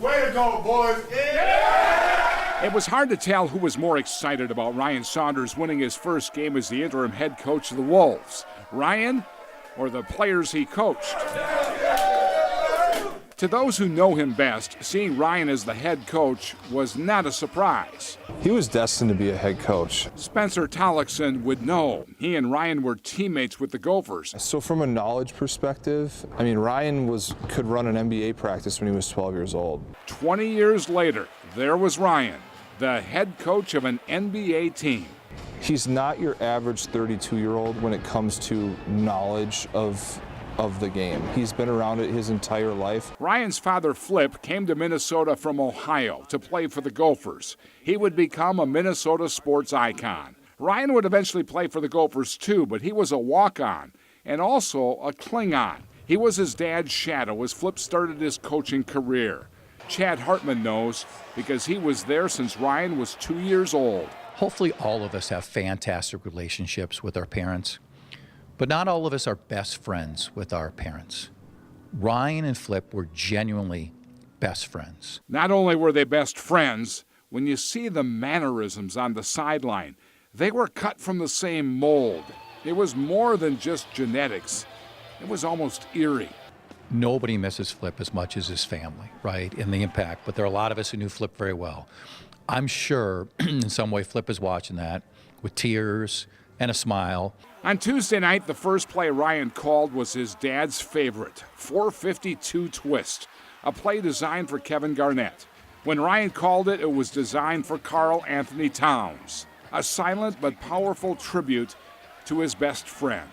Way to go, boys. Yeah! It was hard to tell who was more excited about Ryan Saunders winning his first game as the interim head coach of the Wolves, Ryan or the players he coached. To those who know him best, seeing Ryan as the head coach was not a surprise. He was destined to be a head coach. Spencer Tollickson would know. He and Ryan were teammates with the Gophers. So from a knowledge perspective, I mean, Ryan could run an NBA practice when he was 12 years old. 20 years later, there was Ryan, the head coach of an NBA team. He's not your average 32-year-old when it comes to knowledge of the game. He's been around it his entire life. Ryan's father, Flip, came to Minnesota from Ohio to play for the Gophers. He would become a Minnesota sports icon. Ryan would eventually play for the Gophers too, but he was a walk-on and also a Klingon. He was his dad's shadow as Flip started his coaching career. Chad Hartman knows because he was there since Ryan was 2 years old. Hopefully all of us have fantastic relationships with our parents. But not all of us are best friends with our parents. Ryan and Flip were genuinely best friends. Not only were they best friends, when you see the mannerisms on the sideline, they were cut from the same mold. It was more than just genetics. It was almost eerie. Nobody misses Flip as much as his family, right, and the impact. But there are a lot of us who knew Flip very well. I'm sure in some way Flip is watching that with tears and a smile. On Tuesday night, the first play Ryan called was his dad's favorite, 452 twist, a play designed for Kevin Garnett. When Ryan called it, it was designed for Karl Anthony Towns, a silent but powerful tribute to his best friend.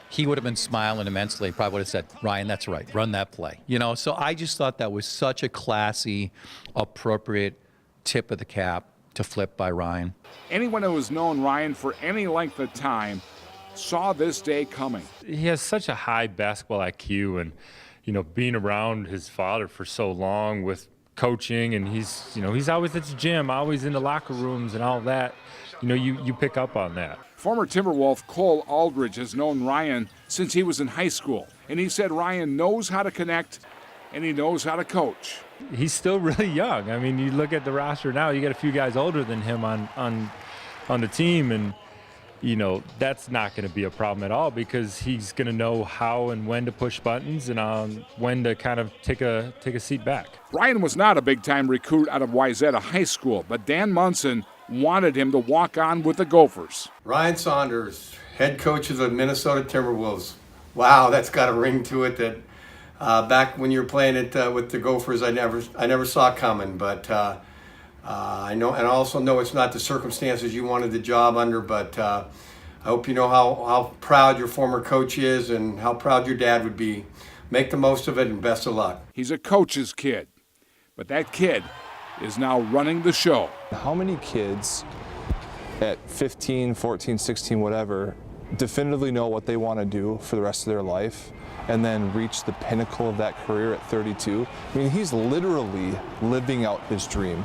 He would have been smiling immensely, probably would have said, Ryan, that's right, run that play. You know, so I just thought that was such a classy, appropriate tip of the cap to Flip by Ryan. Anyone who has known Ryan for any length of time saw this day coming. He has such a high basketball IQ, and being around his father for so long with coaching, and he's always at the gym, always in the locker rooms and all that. You pick up on that. Former Timberwolf Cole Aldridge has known Ryan since he was in high school, and he said Ryan knows how to connect and he knows how to coach. He's still really young. I mean, you look at the roster now, you got a few guys older than him on the team, and that's not going to be a problem at all because he's going to know how and when to push buttons and when to kind of take a seat back. Ryan was not a big-time recruit out of Wayzata High School, but Dan Munson wanted him to walk on with the Gophers. Ryan Saunders, head coach of the Minnesota Timberwolves. Wow, that's got a ring to it that back when you were playing it with the Gophers, I never saw coming. But I know, and I also know it's not the circumstances you wanted the job under. But I hope you know how proud your former coach is and how proud your dad would be. Make the most of it, and best of luck. He's a coach's kid, but that kid is now running the show. How many kids at 15, 14, 16, whatever, definitively know what they want to do for the rest of their life and then reach the pinnacle of that career at 32? I mean, he's literally living out his dream.